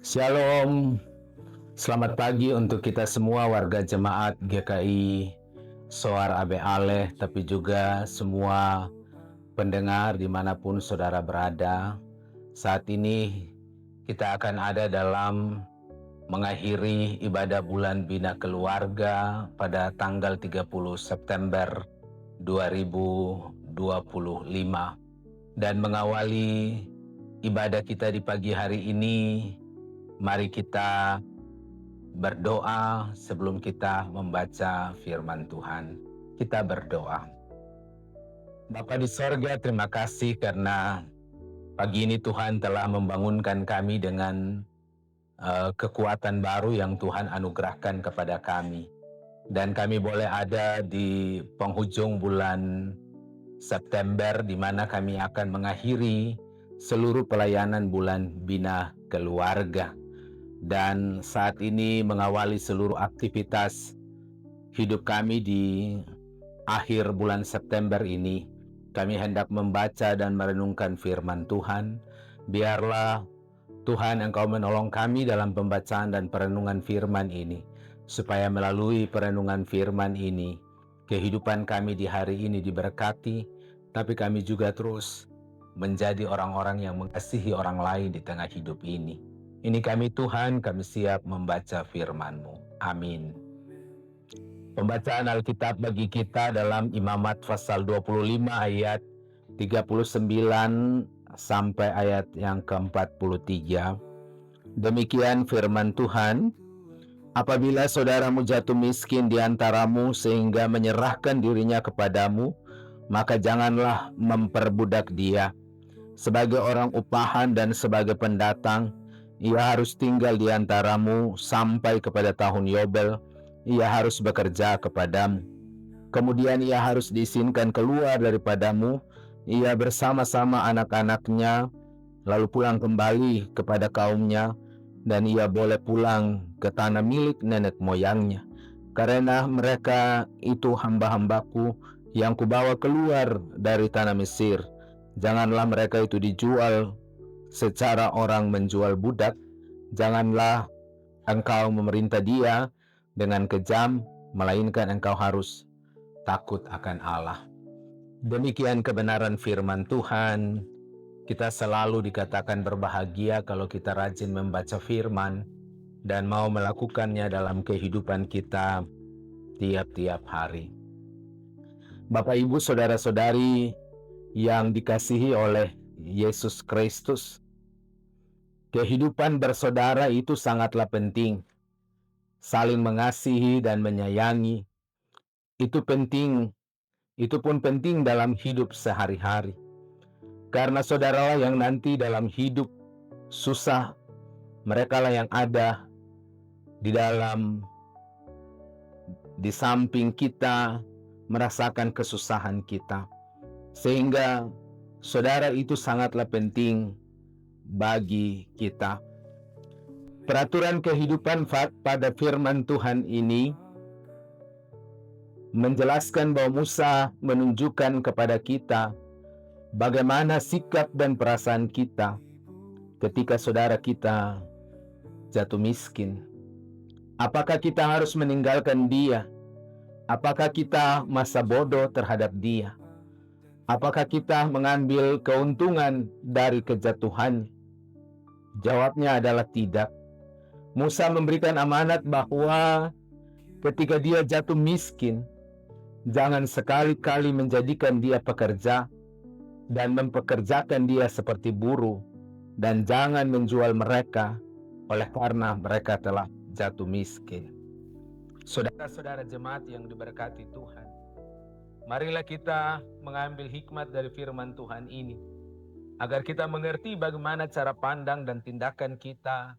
Shalom, selamat pagi untuk kita semua warga jemaat GKI Soar Abe Aleh, tapi juga semua pendengar dimanapun saudara berada. Saat ini kita akan ada dalam mengakhiri ibadah bulan Bina Keluarga pada tanggal 30 September 2025. Dan mengawali ibadah kita di pagi hari ini, mari kita berdoa sebelum kita membaca firman Tuhan. Kita berdoa. Bapa di sorga, terima kasih karena pagi ini Tuhan telah membangunkan kami dengan kekuatan baru yang Tuhan anugerahkan kepada kami. Dan kami boleh ada di penghujung bulan September, di mana kami akan mengakhiri seluruh pelayanan bulan Bina Keluarga. Dan saat ini mengawali seluruh aktivitas hidup kami di akhir bulan September ini, kami hendak membaca dan merenungkan firman Tuhan. Biarlah Tuhan Engkau menolong kami dalam pembacaan dan perenungan firman ini, supaya melalui perenungan firman ini, kehidupan kami di hari ini diberkati, tapi kami juga terus menjadi orang-orang yang mengasihi orang lain di tengah hidup ini. Ini kami Tuhan, kami siap membaca firman-Mu. Amin. Pembacaan Alkitab bagi kita dalam Imamat pasal 25 ayat 39 sampai ayat yang ke-43. Demikian firman Tuhan, apabila saudaramu jatuh miskin di antaramu sehingga menyerahkan dirinya kepadamu, maka janganlah memperbudak dia. Sebagai orang upahan dan sebagai pendatang, ia harus tinggal di antaramu sampai kepada tahun Yobel. Ia harus bekerja kepadamu. Kemudian ia harus diizinkan keluar daripadamu, ia bersama-sama anak-anaknya, lalu pulang kembali kepada kaumnya, dan ia boleh pulang ke tanah milik nenek moyangnya. Karena mereka itu hamba-hambaku yang kubawa keluar dari tanah Mesir. Janganlah mereka itu dijual secara orang menjual budak. Janganlah engkau memerintah dia dengan kejam, melainkan engkau harus takut akan Allah. Demikian kebenaran firman Tuhan. Kita selalu dikatakan berbahagia kalau kita rajin membaca firman dan mau melakukannya dalam kehidupan kita tiap-tiap hari. Bapak, Ibu, saudara-saudari yang dikasihi oleh Yesus Kristus, kehidupan bersaudara itu sangatlah penting. Saling mengasihi dan menyayangi itu penting. Itu pun penting dalam hidup sehari-hari. Karena saudaralah yang nanti dalam hidup susah, merekalah yang ada di samping kita, merasakan kesusahan kita. Sehingga saudara itu sangatlah penting bagi kita. Peraturan kehidupan pada firman Tuhan ini menjelaskan bahwa Musa menunjukkan kepada kita bagaimana sikap dan perasaan kita ketika saudara kita jatuh miskin. Apakah kita harus meninggalkan dia? Apakah kita masa bodoh terhadap dia? Apakah kita mengambil keuntungan dari kejatuhan? Jawabnya adalah tidak. Musa memberikan amanat bahwa ketika dia jatuh miskin, jangan sekali-kali menjadikan dia pekerja dan mempekerjakan dia seperti buruh, dan jangan menjual mereka oleh karena mereka telah jatuh miskin. Saudara-saudara jemaat yang diberkati Tuhan, marilah kita mengambil hikmat dari firman Tuhan ini, agar kita mengerti bagaimana cara pandang dan tindakan kita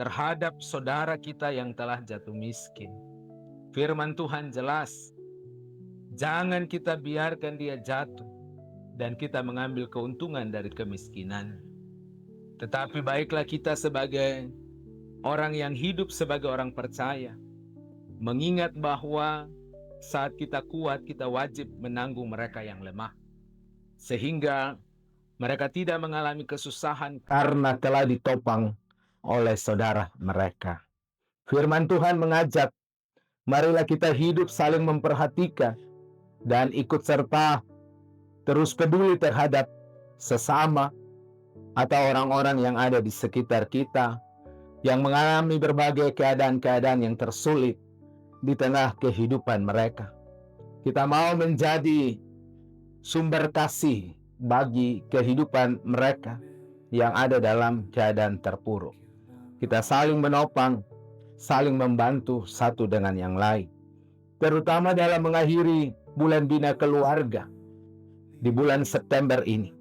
terhadap saudara kita yang telah jatuh miskin. Firman Tuhan jelas, jangan kita biarkan dia jatuh dan kita mengambil keuntungan dari kemiskinan. Tetapi baiklah kita sebagai orang yang hidup sebagai orang percaya, mengingat bahwa saat kita kuat, kita wajib menanggung mereka yang lemah. Sehingga mereka tidak mengalami kesusahan karena telah ditopang oleh saudara mereka. Firman Tuhan mengajak, marilah kita hidup saling memperhatikan dan ikut serta terus peduli terhadap sesama atau orang-orang yang ada di sekitar kita yang mengalami berbagai keadaan-keadaan yang tersulit di tengah kehidupan mereka. Kita mau menjadi sumber kasih bagi kehidupan mereka yang ada dalam keadaan terpuruk. Kita saling menopang, saling membantu satu dengan yang lain. Terutama dalam mengakhiri bulan bina keluarga di bulan September ini.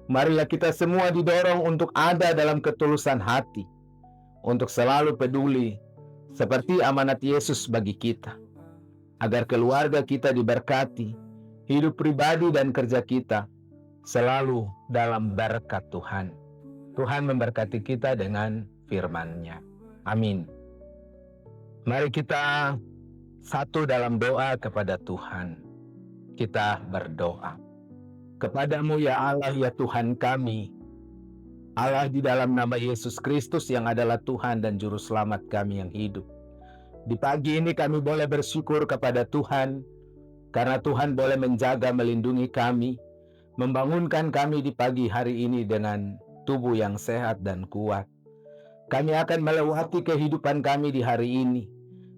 Marilah kita semua didorong untuk ada dalam ketulusan hati, untuk selalu peduli seperti amanat Yesus bagi kita, agar keluarga kita diberkati, hidup pribadi dan kerja kita selalu dalam berkat Tuhan. Tuhan memberkati kita dengan firman-Nya. Amin. Mari kita satu dalam doa kepada Tuhan. Kita berdoa. Kepadamu ya Allah, ya Tuhan kami, Allah di dalam nama Yesus Kristus yang adalah Tuhan dan Juru Selamat kami yang hidup. Di pagi ini kami boleh bersyukur kepada Tuhan, karena Tuhan boleh menjaga, melindungi kami, membangunkan kami di pagi hari ini dengan tubuh yang sehat dan kuat. Kami akan melewati kehidupan kami di hari ini,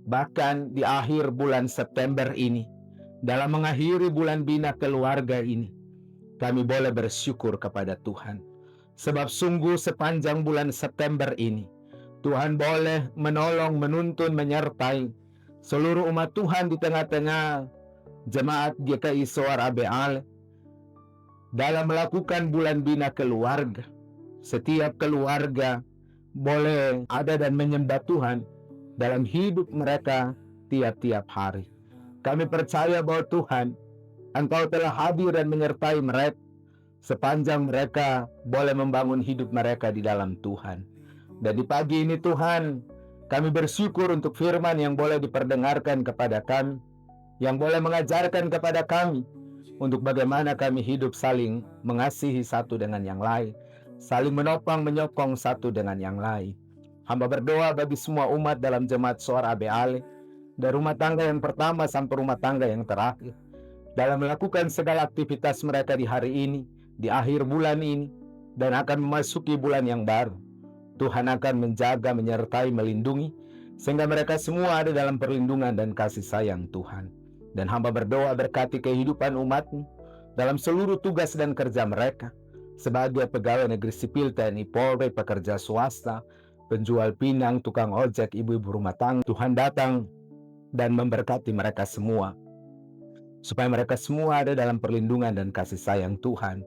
bahkan di akhir bulan September ini, dalam mengakhiri bulan bina keluarga ini, kami boleh bersyukur kepada Tuhan. Sebab sungguh sepanjang bulan September ini, Tuhan boleh menolong, menuntun, menyertai seluruh umat Tuhan di tengah-tengah jemaat GKI Soar ABL dalam melakukan bulan bina keluarga. Setiap keluarga boleh ada dan menyembah Tuhan dalam hidup mereka tiap-tiap hari. Kami percaya bahwa Tuhan, Engkau telah hadir dan menyertai mereka sepanjang mereka boleh membangun hidup mereka di dalam Tuhan. Dan di pagi ini Tuhan, kami bersyukur untuk firman yang boleh diperdengarkan kepada kami, yang boleh mengajarkan kepada kami untuk bagaimana kami hidup saling mengasihi satu dengan yang lain, saling menopang menyokong satu dengan yang lain. Hamba berdoa bagi semua umat dalam jemaat Soar ABL, dari rumah tangga yang pertama sampai rumah tangga yang terakhir, dalam melakukan segala aktivitas mereka di hari ini, di akhir bulan ini, dan akan memasuki bulan yang baru. Tuhan akan menjaga, menyertai, melindungi, sehingga mereka semua ada dalam perlindungan dan kasih sayang Tuhan. Dan hamba berdoa berkati kehidupan umat-Mu dalam seluruh tugas dan kerja mereka, sebagai pegawai negeri sipil, TNI Polri, pekerja swasta, penjual pinang, tukang ojek, ibu-ibu rumah tangga. Tuhan datang dan memberkati mereka semua, supaya mereka semua ada dalam perlindungan dan kasih sayang Tuhan.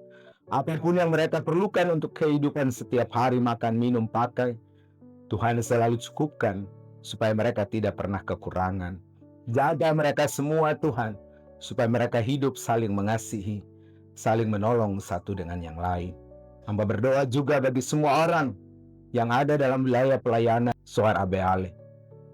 Apapun yang mereka perlukan untuk kehidupan setiap hari, makan, minum, pakai, Tuhan selalu cukupkan, supaya mereka tidak pernah kekurangan. Jaga mereka semua Tuhan, supaya mereka hidup saling mengasihi, saling menolong satu dengan yang lain. Hamba berdoa juga bagi semua orang yang ada dalam wilayah pelayanan Soar ABL.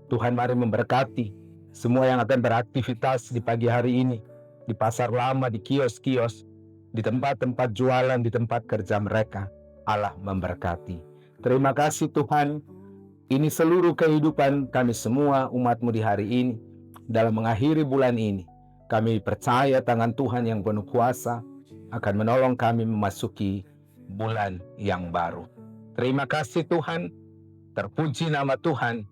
Tuhan mari memberkati semua yang akan beraktivitas di pagi hari ini, di pasar lama, di kios-kios, di tempat-tempat jualan, di tempat kerja mereka. Allah memberkati. Terima kasih Tuhan. Ini seluruh kehidupan kami semua umat-Mu di hari ini. Dalam mengakhiri bulan ini, kami percaya tangan Tuhan yang penuh kuasa akan menolong kami memasuki bulan yang baru. Terima kasih Tuhan. Terpuji nama Tuhan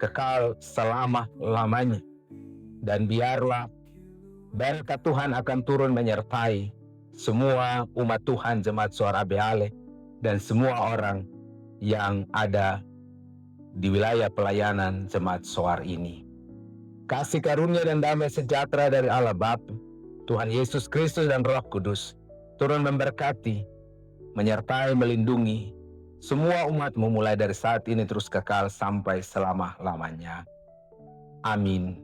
kekal selama-lamanya. Dan biarlah berkat Tuhan akan turun menyertai semua umat Tuhan jemaat Soar ABL dan semua orang yang ada di wilayah pelayanan jemaat Soar ini. Kasih karunia dan damai sejahtera dari Allah Bapa, Tuhan Yesus Kristus dan Roh Kudus turun memberkati, menyertai, melindungi semua umat-Mu mulai dari saat ini terus kekal sampai selama-lamanya. Amin.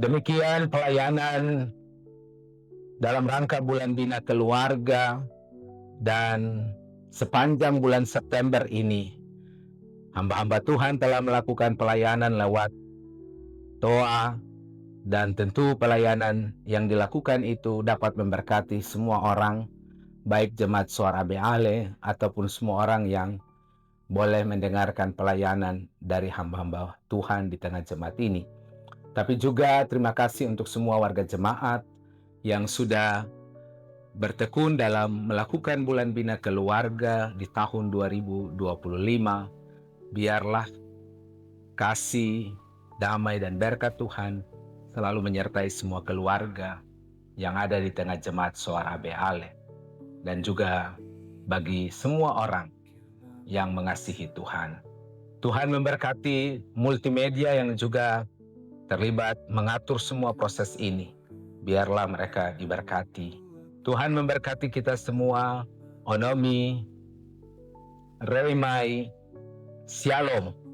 Demikian pelayanan dalam rangka bulan bina keluarga, dan sepanjang bulan September ini hamba-hamba Tuhan telah melakukan pelayanan lewat doa, dan tentu pelayanan yang dilakukan itu dapat memberkati semua orang, baik jemaat Soar ABL ataupun semua orang yang boleh mendengarkan pelayanan dari hamba-hamba Tuhan di tengah jemaat ini. Tapi juga terima kasih untuk semua warga jemaat yang sudah bertekun dalam melakukan bulan bina keluarga di tahun 2025. Biarlah kasih, damai, dan berkat Tuhan selalu menyertai semua keluarga yang ada di tengah jemaat Soara Beale, dan juga bagi semua orang yang mengasihi Tuhan. Tuhan memberkati multimedia yang juga terlibat mengatur semua proses ini. Biarlah mereka diberkati. Tuhan memberkati kita semua. Onomi, Remai, Shalom.